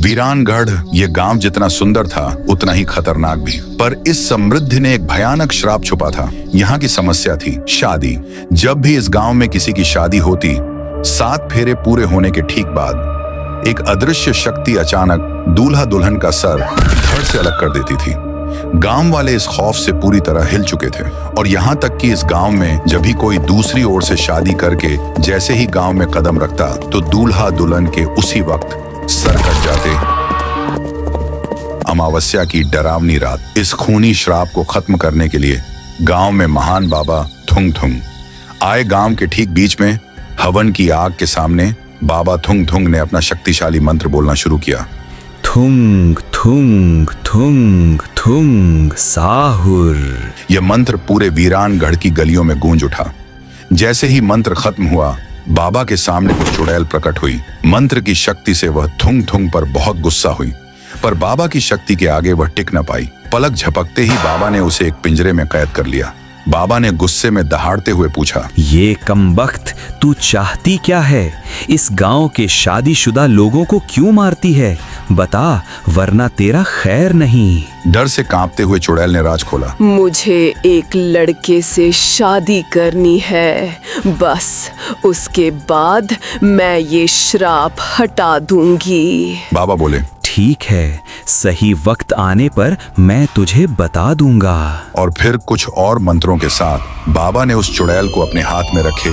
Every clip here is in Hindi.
वीरानगढ़ ये गांव जितना सुंदर था उतना ही खतरनाक भी। पर इस समृद्धि ने एक भयानक श्राप छुपा था। यहाँ की समस्या थी शादी। जब भी इस गांव में किसी की शादी होती, 7 फेरे पूरे होने के ठीक बाद एक अदृश्य शक्ति अचानक दूल्हा दुल्हन का सर धड़ से अलग कर देती थी। गांव वाले इस खौफ से पूरी तरह हिल चुके थे और यहाँ तक कि इस गांव में जब भी कोई दूसरी ओर से शादी करके जैसे ही गांव में कदम रखता तो दूल्हा दुल्हन के उसी वक्त सर कट जाते। अमावस्या की डरावनी रात। इस खूनी श्राप को खत्म करने के लिए गांव में महान बाबा थुंग थुंग आए। गांव के ठीक बीच में हवन की आग के सामने बाबा थुंग थुंग ने अपना शक्तिशाली मंत्र बोलना शुरू किया। थुंग थुंग थुंग थुंग साहुर। यह मंत्र पूरे वीरानगढ़ की गलियों में गूंज उठा। जैसे ही मंत्र खत्म हुआ, बाबा के सामने कुछ चुड़ैल प्रकट हुई। मंत्र की शक्ति से वह थुंग थुंग पर बहुत गुस्सा हुई, पर बाबा की शक्ति के आगे वह टिक न पाई। पलक झपकते ही बाबा ने उसे एक पिंजरे में कैद कर लिया। बाबा ने गुस्से में दहाड़ते हुए पूछा, ये कमबख्त, तू चाहती क्या है? इस गांव के शादीशुदा लोगों को क्यों मारती है? बता, वरना तेरा खैर नहीं। डर से कांपते हुए चुड़ैल ने राज खोला। मुझे एक लड़के से शादी करनी है, बस उसके बाद मैं ये श्राप हटा दूंगी। बाबा बोले, ठीक है, सही वक्त आने पर मैं तुझे बता दूंगा। और फिर कुछ और मंत्रों के साथ बाबा ने उस चुड़ैल को अपने हाथ में रखे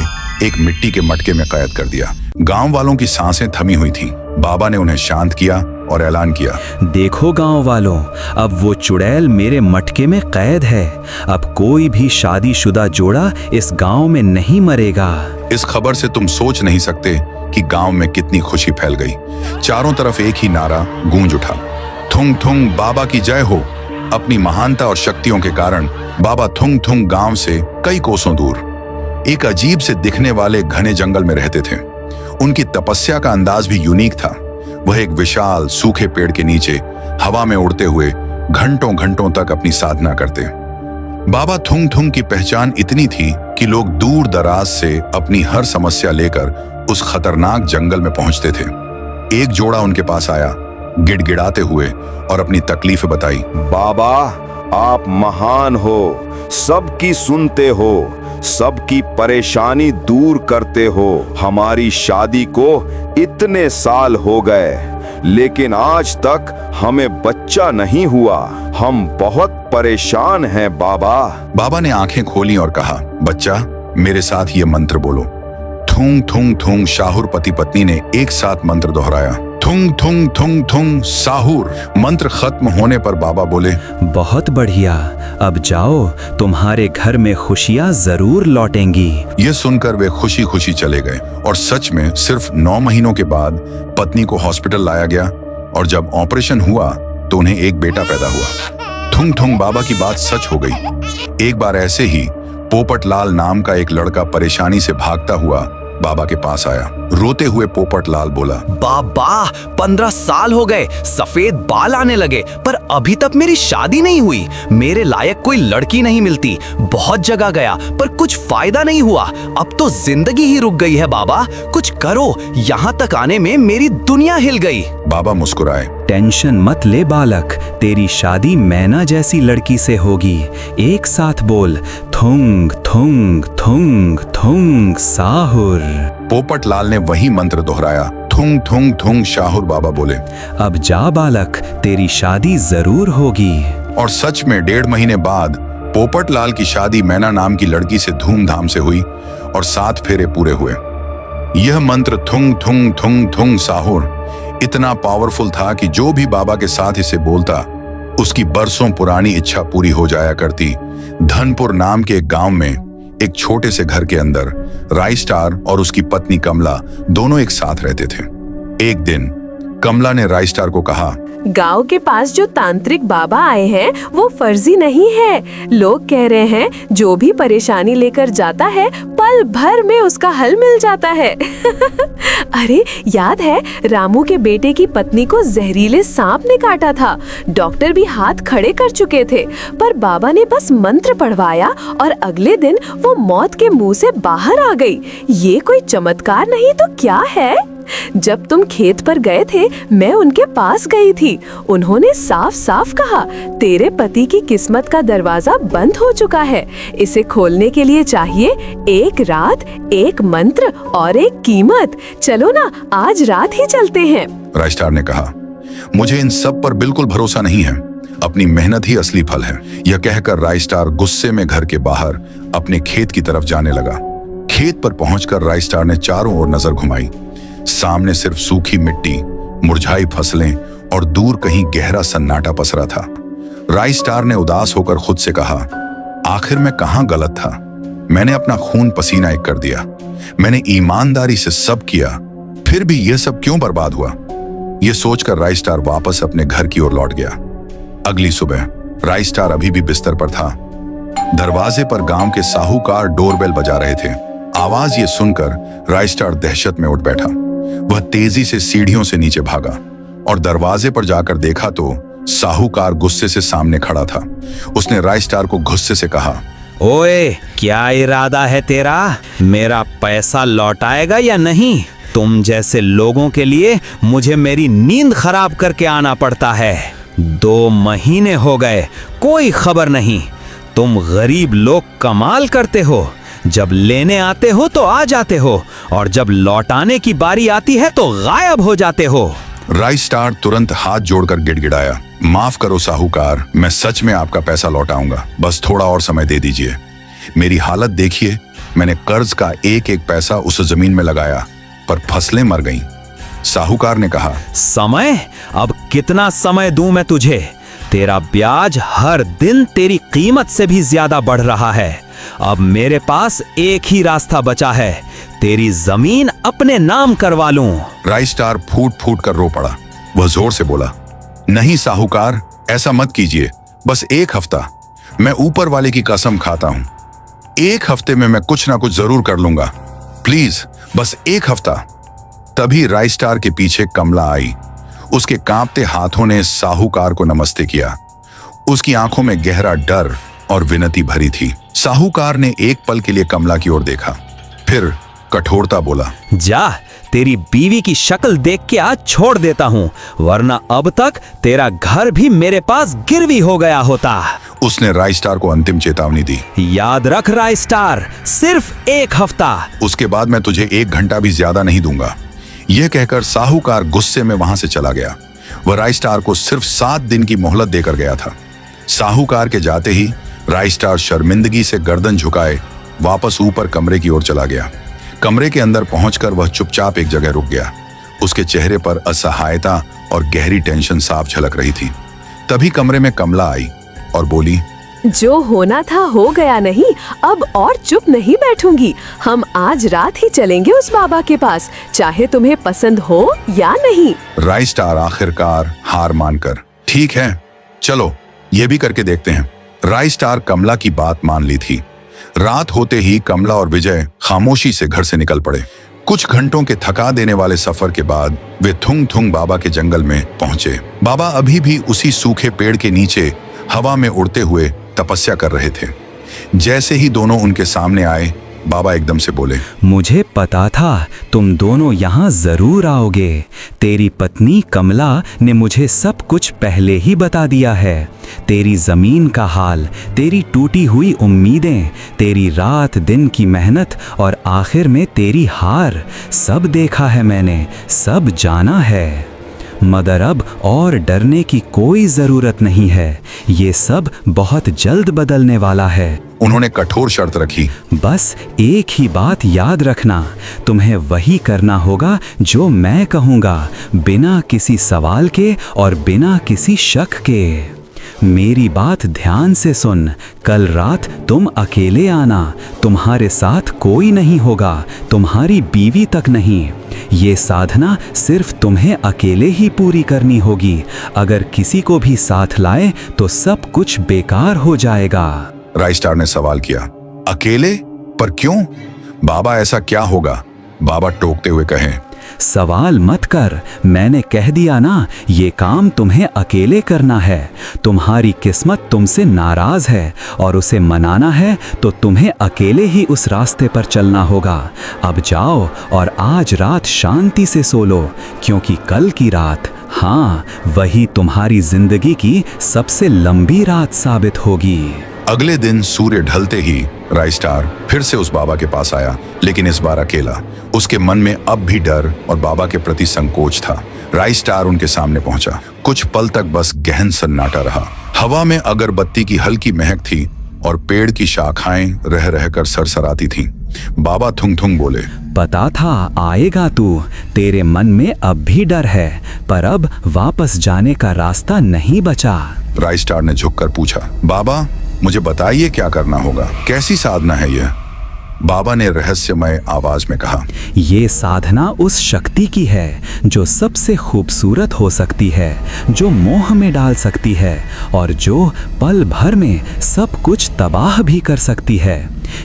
एक मिट्टी के मटके में कैद कर दिया। गांव वालों की सांसें थमी हुई थीं। बाबा ने उन्हें शांत किया और ऐलान किया, देखो गांव वालों, अब वो चुड़ैल मेरे मटके में कैद है। अब कोई भी शादीशुदा जोड़ा इस गांव में नहीं मरेगा। इस खबर से तुम सोच नहीं सकते कि गांव में कितनी खुशी फैल गई। चारों तरफ एक ही नारा गूंज उठा, थुंग थुंग बाबा की जय हो। अपनी महानता और शक्तियों के कारण बाबा थुंग थुंग गांव से कई कोसों दूर एक अजीब से दिखने वाले घने जंगल में रहते थे। उनकी तपस्या का अंदाज भी यूनिक था। वह एक विशाल सूखे पेड़ के नीचे हवा में उड़ते हुए घंटों घंटों तक अपनी साधना करते। बाबा थुंग थुंग की पहचान इतनी थी कि लोग दूर दराज से अपनी हर समस्या लेकर उस खतरनाक जंगल में पहुंचते थे। एक जोड़ा उनके पास आया, गिड़गिड़ाते हुए, और अपनी तकलीफें बताई। बाबा, आप महान हो, सबकी सुनते हो, सबकी परेशानी दूर करते हो। हमारी शादी को इतने साल हो गए, लेकिन आज तक हमें बच्चा नहीं हुआ। हम बहुत परेशान हैं बाबा। बाबा ने आंखें खोली और कहा, बच्चा, मेरे साथ ये मंत्र बोलो। थुंग थुंग थुंग शाहुर पति पत्नी ने एक साथ मंत्र दोहराया, थुंग थुंग थुंग थुंग साहुर। मंत्र खत्म होने पर बाबा बोले, बहुत बढ़िया, अब जाओ, तुम्हारे घर में खुशियां जरूर लौटेंगी। यह सुनकर वे खुशी खुशी चले गए और सच में सिर्फ 9 महीनों के बाद पत्नी को हॉस्पिटल लाया गया और जब ऑपरेशन हुआ तो उन्हें एक बेटा पैदा हुआ। थुंग थुंग बाबा की बात सच हो गई। एक बार ऐसे ही पोपट लाल नाम का एक लड़का परेशानी से भागता हुआ बाबा के पास आया। रोते हुए पोपट लाल बोला, बाबा, 15 साल हो गए, सफेद बाल आने लगे, पर अभी तक मेरी शादी नहीं हुई। मेरे लायक कोई लड़की नहीं मिलती। बहुत जगह गया पर कुछ फायदा नहीं हुआ। अब तो जिंदगी ही रुक गई है बाबा, कुछ करो। यहाँ तक आने में मेरी दुनिया हिल गई। बाबा मुस्कुराए, टेंशन मत ले बालक, तेरी शादी मैना जैसी लड़की से होगी। एक साथ बोल, थुंग थुंग थुंग थुंग साहुर। पोपट लाल ने वही मंत्र दोहराया, थुंग थुंग थुंग शाहुर। बाबा बोले, अब जा बालक, तेरी शादी जरूर होगी। और सच में 1.5 महीने बाद पोपट लाल की शादी मैना नाम की लड़की से धूमधाम से हुई और 7 फेरे पूरे हुए। यह मंत्र थुंग थुंग थुंग थुंग साहुर इतना पावरफुल था कि जो भी बाबा के साथ इसे बोलता, उसकी बरसों पुरानी इच्छा पूरी हो जाया करती। धनपुर नाम के एक गांव में एक छोटे से घर के अंदर राइस्टार और उसकी पत्नी कमला दोनों एक साथ रहते थे। एक दिन कमला ने राइस्टार को कहा, गांव के पास जो तांत्रिक बाबा आए हैं वो फर्जी नहीं है। लोग कह रहे हैं जो भी परेशानी लेकर जाता है पल भर में उसका हल मिल जाता है। अरे याद है, रामू के बेटे की पत्नी को जहरीले सांप ने काटा था। डॉक्टर भी हाथ खड़े कर चुके थे, पर बाबा ने बस मंत्र पढ़वाया और अगले दिन वो मौत के मुंह से बाहर आ गई। ये कोई चमत्कार नहीं तो क्या है? जब तुम खेत पर गए थे मैं उनके पास गई थी। उन्होंने साफ साफ कहा, तेरे पति की किस्मत का दरवाजा बंद हो चुका है। इसे खोलने के लिए चाहिए एक रात, एक मंत्र और एक कीमत। चलो ना, आज रात ही चलते हैं। राइस्टार ने कहा, मुझे इन सब पर बिल्कुल भरोसा नहीं है। अपनी मेहनत ही असली फल है। यह कहकर राइस्टार गुस्से में घर के बाहर अपने खेत की तरफ जाने लगा। खेत पर पहुंचकर राइस्टार ने चारों ओर नजर घुमाई। सामने सिर्फ सूखी मिट्टी, मुरझाई फसलें और दूर कहीं गहरा सन्नाटा पसरा था। राइस्टार ने उदास होकर खुद से कहा, आखिर मैं कहां गलत था? मैंने अपना खून पसीना एक कर दिया। मैंने ईमानदारी से सब किया, फिर भी यह सब क्यों बर्बाद हुआ? यह सोचकर राइस्टार वापस अपने घर की ओर लौट गया। अगली सुबह राइस्टार अभी भी बिस्तर पर था। दरवाजे पर गांव के साहूकार डोरबेल बजा रहे थे। आवाज ये सुनकर राइस्टार दहशत में उठ बैठा। वह तेजी से सीढ़ियों से नीचे भागा और दरवाजे पर जाकर देखा तो साहूकार गुस्से से सामने खड़ा था। उसने राइस्टार को गुस्से से कहा, ओए, क्या इरादा है तेरा? मेरा पैसा लौटाएगा या नहीं? तुम जैसे लोगों के लिए मुझे मेरी नींद खराब करके आना पड़ता है। 2 महीने हो गए, कोई खबर नहीं। तुम गरीब लोग कमाल करते हो। जब लेने आते हो तो आ जाते हो और जब लौटाने की बारी आती है तो गायब हो जाते हो। राइस्टार तुरंत हाथ जोड़कर गिड़गिड़ाया, माफ करो साहूकार, मैं सच में आपका पैसा लौटाऊंगा। बस थोड़ा और समय दे दीजिए। मेरी हालत देखिए, मैंने कर्ज का एक एक पैसा उस जमीन में लगाया, पर फसलें मर गईं। साहूकार ने कहा, समय? अब कितना समय दूं मैं तुझे? तेरा ब्याज हर दिन तेरी कीमत से भी ज्यादा बढ़ रहा है। अब मेरे पास एक ही रास्ता बचा है, तेरी जमीन अपने नाम करवा लूं। राइस्टार फूट फूट कर रो पड़ा। वह जोर से बोला, नहीं साहूकार, ऐसा मत कीजिए। बस 1 हफ्ता, मैं ऊपर वाले की कसम खाता हूं, 1 हफ्ते में मैं कुछ ना कुछ जरूर कर लूंगा। प्लीज बस 1 हफ्ता। तभी राइस्टार के पीछे कमला आई। उसके कांपते हाथों ने साहूकार को नमस्ते किया। उसकी आंखों में गहरा डर और विनती भरी थी। साहूकार ने एक पल के लिए कमला की ओर देखा, फिर कठोरता बोला, जा, तेरी बीवी की शक्ल देख के आज छोड़ देता हूँ, वरना अब तक तेरा घर भी मेरे पास गिरवी हो गया होता। उसने राइस्टार को अंतिम चेतावनी दी। याद रख राइस्टार, सिर्फ 1 हफ्ता। उसके बाद मैं तुझे 1 घंटा भी ज्यादा नहीं दूंगा। यह कहकर साहूकार गुस्से में वहां से चला गया। वह राइस्टार को सिर्फ 7 दिन की मोहलत देकर गया था। साहूकार के जाते ही राइस्टार शर्मिंदगी से गर्दन झुकाए वापस ऊपर कमरे की ओर चला गया। कमरे के अंदर पहुंचकर वह चुपचाप एक जगह रुक गया। उसके चेहरे पर असहायता और गहरी टेंशन साफ झलक रही थी। तभी कमरे में कमला आई और बोली, जो होना था हो गया नहीं, अब और चुप नहीं बैठूंगी। हम आज रात ही चलेंगे उस बाबा के पास, चाहे तुम्हें पसंद हो या नहीं। राइस्टार आखिरकार हार मानकर, ठीक है चलो, ये भी करके देखते हैं। राइस्टार कमला की बात मान ली थी। रात होते ही कमला और विजय खामोशी से घर से निकल पड़े। कुछ घंटों के थका देने वाले सफर के बाद वे थुंग थुंग बाबा के जंगल में पहुंचे। बाबा अभी भी उसी सूखे पेड़ के नीचे हवा में उड़ते हुए तपस्या कर रहे थे। जैसे ही दोनों उनके सामने आए, बाबा एकदम से बोले, मुझे पता था तुम दोनों यहाँ जरूर आओगे। तेरी पत्नी कमला ने मुझे सब कुछ पहले ही बता दिया है। तेरी जमीन का हाल, तेरी टूटी हुई उम्मीदें, तेरी रात दिन की मेहनत और आखिर में तेरी हार, सब देखा है मैंने, सब जाना है। मगर अब और डरने की कोई जरूरत नहीं है। ये सब बहुत जल्द बदलने वाला है। उन्होंने कठोर शर्त रखी, बस एक ही बात याद रखना, तुम्हें वही करना होगा जो मैं कहूँगा, बिना किसी सवाल के और बिना किसी शक के। मेरी बात ध्यान से सुन। कल रात तुम अकेले आना, तुम्हारे साथ कोई नहीं होगा, तुम्हारी बीवी तक नहीं। ये साधना सिर्फ तुम्हें अकेले ही पूरी करनी होगी। अगर किसी को भी साथ लाए तो सब कुछ बेकार हो जाएगा। राइस्टार ने सवाल किया, अकेले? पर क्यों? बाबा ऐसा क्या होगा? बाबा टोकते हुए कहे, सवाल मत कर, मैंने कह दिया ना, ये काम तुम्हें अकेले करना है। तुम्हारी किस्मत तुमसे नाराज है और उसे मनाना है तो तुम्हें अकेले ही उस रास्ते पर चलना होगा। अब जाओ और आज रात शांति से सो लो, क्योंकि कल की रात, हाँ, वही तुम्हारी जिंदगी की सबसे लंबी रात साबित होगी। अगले दिन सूर्य ढलते ही राइस्टार फिर से उस बाबा के पास आया, लेकिन इस बार अकेला। उसके मन में अब भी डर और बाबा के प्रति संकोच था। राइस्टार उनके सामने पहुंचा। कुछ पल तक बस गहन सन्नाटा रहा। हवा में अगरबत्ती की हल्की महक थी और पेड़ की शाखाएं रह रहकर सरसराती थीं। बाबा थुंग थुंग बोले, पता था आएगा तू, तेरे मन में अब भी डर है, पर अब वापस जाने का रास्ता नहीं बचा। राइस्टार ने झुककर पूछा, बाबा मुझे बताइए क्या करना होगा, कैसी साधना है यह? बाबा ने रहस्यमय आवाज में कहा, ये साधना उस शक्ति की है जो सबसे खूबसूरत हो सकती है, जो मोह में डाल सकती है और जो पल भर में सब कुछ तबाह भी कर सकती है।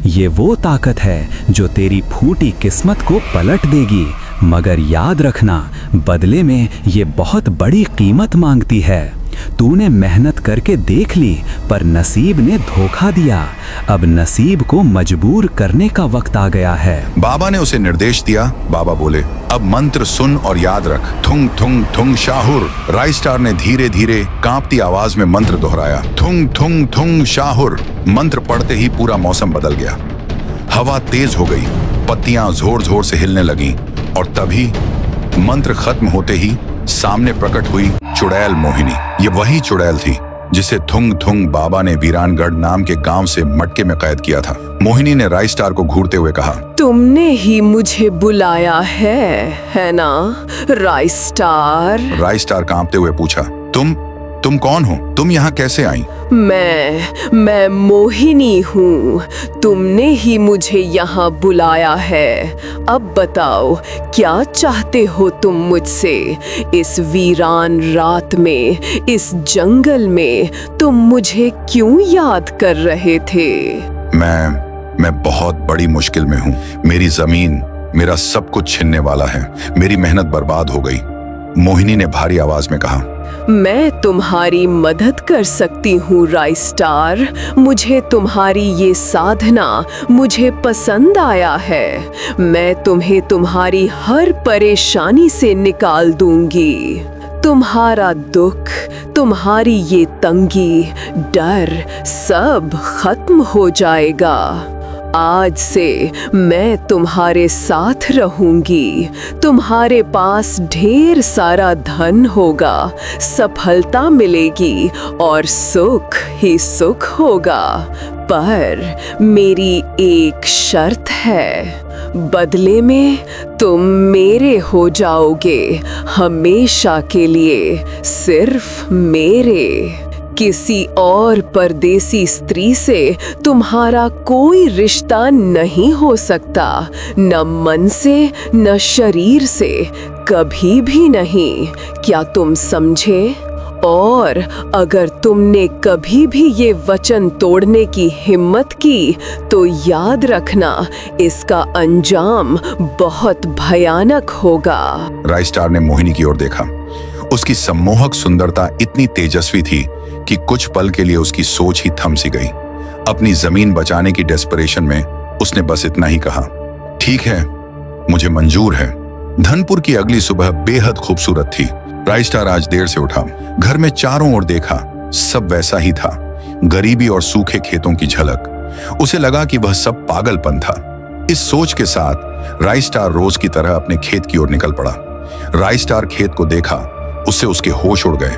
ये वो ताकत है जो तेरी फूटी किस्मत को पलट देगी, मगर याद रखना, बदले में ये बहुत बड़ी कीमत मांगती है। तूने मेहनत करके देख ली, पर नसीब ने धोखा दिया। अब नसीब को मजबूर करने का वक्त आ गया है। बाबा ने उसे निर्देश दिया। बाबा बोले, अब मंत्र सुन और याद रख, थुंग थुंग थुंग शाहुर। राइस्टार ने धीरे धीरे कांपती आवाज में मंत्र दोहराया, थुंग थुंग थुंग शाहुर। मंत्र पढ़ते ही पूरा मौसम बदल गया। हवा तेज हो गई, पत्तियां जोर जोर से हिलने लगीं और तभी मंत्र खत्म होते ही सामने प्रकट हुई चुड़ैल मोहिनी। ये वही चुड़ैल थी जिसे थुंग थुंग बाबा ने वीरानगढ़ नाम के गांव से मटके में कैद किया था। मोहिनी ने राइस्टार को घूरते हुए कहा, तुमने ही मुझे बुलाया है ना राइस्टार? राइस्टार कांपते हुए पूछा, तुम कौन हो? तुम यहाँ कैसे आई? मैं मोहिनी हूँ। तुमने ही मुझे यहाँ बुलाया है। अब बताओ, क्या चाहते हो तुम मुझसे? इस वीरान रात में, इस जंगल में तुम मुझे क्यों याद कर रहे थे? मैं बहुत बड़ी मुश्किल में हूँ। मेरी जमीन, मेरा सब कुछ छिनने वाला है। मेरी मेहनत बर्बाद हो गई। मोहिनी ने भारी आवाज में कहा, मैं तुम्हारी मदद कर सकती हूँ राइस्टार। मुझे तुम्हारी ये साधना मुझे पसंद आया है। मैं तुम्हें तुम्हारी हर परेशानी से निकाल दूंगी। तुम्हारा दुख, तुम्हारी ये तंगी, डर सब खत्म हो जाएगा। आज से मैं तुम्हारे साथ रहूंगी। तुम्हारे पास ढेर सारा धन होगा, सफलता मिलेगी और सुख ही सुख होगा। पर मेरी एक शर्त है, बदले में तुम मेरे हो जाओगे, हमेशा के लिए, सिर्फ मेरे। किसी और परदेसी स्त्री से तुम्हारा कोई रिश्ता नहीं हो सकता, न मन से न शरीर से, कभी भी नहीं। क्या तुम समझे? और अगर तुमने कभी भी ये वचन तोड़ने की हिम्मत की तो याद रखना, इसका अंजाम बहुत भयानक होगा। राइस्टार ने मोहिनी की ओर देखा। उसकी सम्मोहक सुंदरता इतनी तेजस्वी थी कि कुछ पल के लिए उसकी सोच ही थम सी गई। अपनी जमीन बचाने की डेस्परेशन में उसने बस इतना ही कहा, ठीक है, मुझे मंजूर है। धनपुर की अगली सुबह बेहद खूबसूरत थी। राइस्टार आज देर से उठा। घर में चारों ओर देखा, सब वैसा ही था, गरीबी और सूखे खेतों की झलक। उसे लगा कि वह सब पागलपन था। इस सोच के साथ राइस्टार रोज की तरह अपने खेत की ओर निकल पड़ा। राइस्टार खेत को देखा, उससे उसके होश उड़ गए।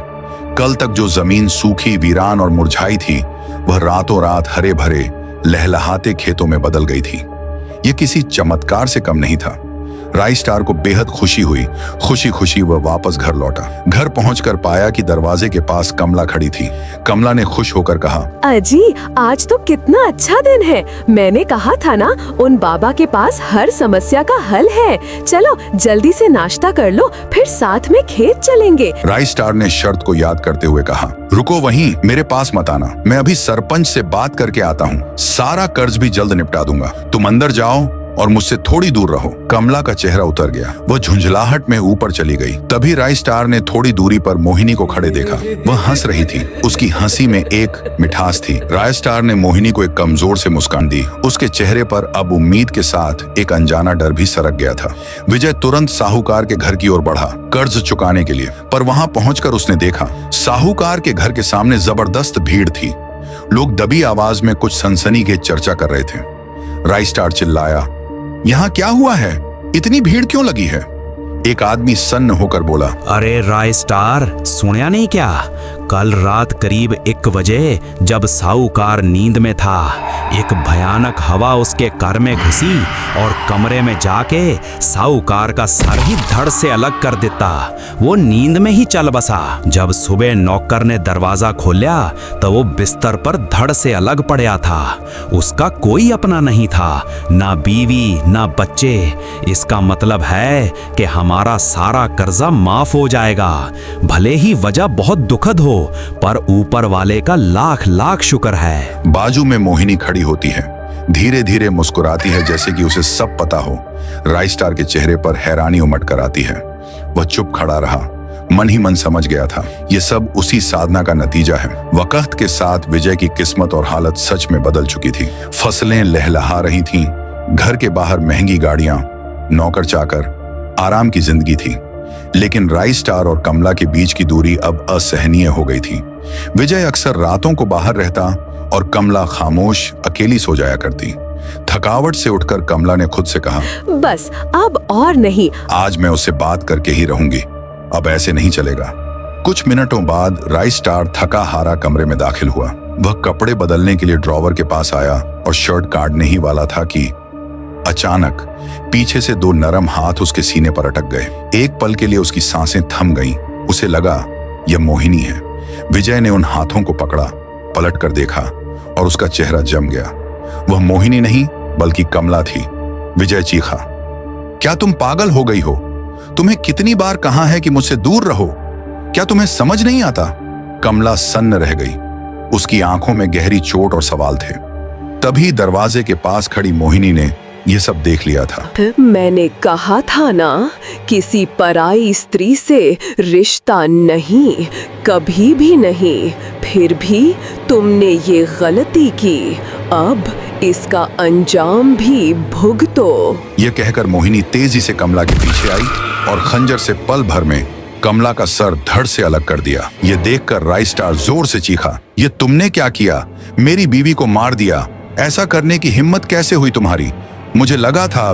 कल तक जो जमीन सूखी, वीरान और मुरझाई थी, वह रातों रात हरे भरे लहलहाते खेतों में बदल गई थी। यह किसी चमत्कार से कम नहीं था। राइस्टार को बेहद खुशी हुई। खुशी खुशी वह वापस घर लौटा। घर पहुंचकर पाया कि दरवाजे के पास कमला खड़ी थी। कमला ने खुश होकर कहा, अजी, आज तो कितना अच्छा दिन है। मैंने कहा था ना, उन बाबा के पास हर समस्या का हल है। चलो जल्दी से नाश्ता कर लो, फिर साथ में खेत चलेंगे। राइस्टार ने शर्त को याद करते हुए कहा, रुको वहीं, मेरे पास मत आना। मैं अभी सरपंच से बात करके आता हूँ। सारा कर्ज भी जल्द निपटा दूंगा। तुम अंदर जाओ और मुझसे थोड़ी दूर रहो। कमला का चेहरा उतर गया, वह झुंझलाहट में ऊपर चली गई। तभी राय स्टार ने थोड़ी दूरी पर मोहिनी को खड़े देखा। वह हंस रही थी, उसकी हंसी में एक मिठास थी। राय स्टार ने मोहिनी को एक कमजोर से मुस्कान दी। उसके चेहरे पर अब उम्मीद के साथ एक अनजाना डर भी सरक गया था। विजय तुरंत साहूकार के घर की ओर बढ़ा, कर्ज चुकाने के लिए। पर वहां पहुंचकर उसने देखा, साहूकार के घर के सामने जबरदस्त भीड़ थी। लोग दबी आवाज में कुछ सनसनीखेज चर्चा कर रहे थे। राय स्टार चिल्लाया, यहाँ क्या हुआ है? इतनी भीड़ क्यों लगी है? एक आदमी सन्न होकर बोला, अरे राय स्टार, सुनया नहीं क्या? कल रात करीब 1 बजे जब साहूकार नींद में था, एक भयानक हवा उसके घर में घुसी और कमरे में जाके साहूकार का सर ही धड़ से अलग कर देता। वो नींद में ही चल बसा। जब सुबह नौकर ने दरवाजा खोला तो वो बिस्तर पर धड़ से अलग पड़ा था। उसका कोई अपना नहीं था, ना बीवी ना बच्चे। इसका मतलब है कि हमारा सारा कर्जा माफ हो जाएगा। भले ही वजह बहुत दुखद हो, पर ऊपर वाले का लाख लाख शुक्र है। बाजू में मोहिनी खड़ी होती है, धीरे धीरे मुस्कुराती है जैसे कि उसे सब पता हो। राय स्टार के चेहरे पर हैरानी उमड़ कर आती है। वह चुप खड़ा रहा, मन ही मन समझ गया था ये सब उसी साधना का नतीजा है। वक्त के साथ विजय की किस्मत और हालत सच में बदल चुकी थी। फसलें लहलहा रही थीं, घर के बाहर महंगी गाड़ियां, नौकर चाकर, आराम की जिंदगी थी। लेकिन राय स्टार और कमला के बीच की दूरी अब असहनीय हो गई थी। विजय अक्सर रातों को बाहर रहता और कमला खामोश अकेली सो जाया करती। थकावट से उठकर कमला ने खुद से कहा, बस अब और नहीं। आज मैं उससे बात करके ही रहूंगी, अब ऐसे नहीं चलेगा। कुछ मिनटों बाद राय स्टार थका हारा कमरे में दाखिल हुआ। वह कपड़े बदलने के लिए ड्रॉवर के पास आया और शर्ट काटने ही वाला था कि अचानक पीछे से 2 नरम हाथ उसके सीने पर अटक गए। एक पल के लिए उसकी सांसें थम गईं। उसे लगा यह मोहिनी है। विजय ने उन हाथों को पकड़ा, पलट कर देखा और उसका चेहरा जम गया। वह मोहिनी नहीं बल्कि कमला थी। विजय चीखा, क्या तुम पागल हो गई हो? तुम्हें कितनी बार कहा है कि मुझसे दूर रहो? क्या तुम्हें समझ नहीं आता? कमला सन्न रह गई। उसकी आंखों में गहरी चोट और सवाल थे। तभी दरवाजे के पास खड़ी मोहिनी ने यह सब देख लिया था। मैंने कहा था ना, किसी पराई स्त्री से रिश्ता नहीं, कभी भी नहीं। फिर भी तुमने ये गलती की, अब इसका अंजाम भी भुगतो। यह कहकर मोहिनी तेजी से कमला के पीछे आई और खंजर से पल भर में कमला का सर धड़ से अलग कर दिया। यह देखकर राय स्टार जोर से चीखा, यह तुमने क्या किया? मेरी बीवी को मार दिया। ऐसा करने की हिम्मत कैसे हुई तुम्हारी? मुझे लगा था।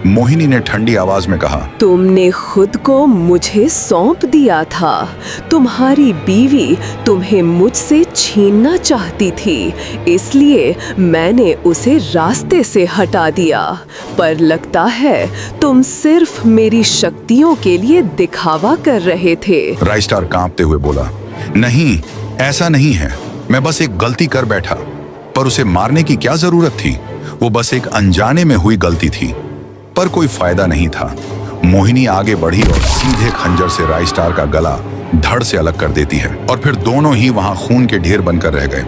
मोहिनी ने ठंडी आवाज में कहा, तुमने खुद को मुझे सौंप दिया था। तुम्हारी बीवी तुम्हें मुझसे छीनना चाहती थी, इसलिए मैंने उसे रास्ते से हटा दिया। पर लगता है तुम सिर्फ मेरी शक्तियों के लिए दिखावा कर रहे थे। राय स्टार कांपते हुए बोला, नहीं, ऐसा नहीं है। मैं बस एक गलती कर बैठा। पर उसे मारने की क्या जरूरत थी? वो बस एक अनजाने में हुई गलती थी। पर कोई फायदा नहीं था। मोहिनी आगे बढ़ी और सीधे खंजर से राय स्टार का गला धड़ से अलग कर देती है और फिर दोनों ही वहां खून के ढेर बनकर रह गए।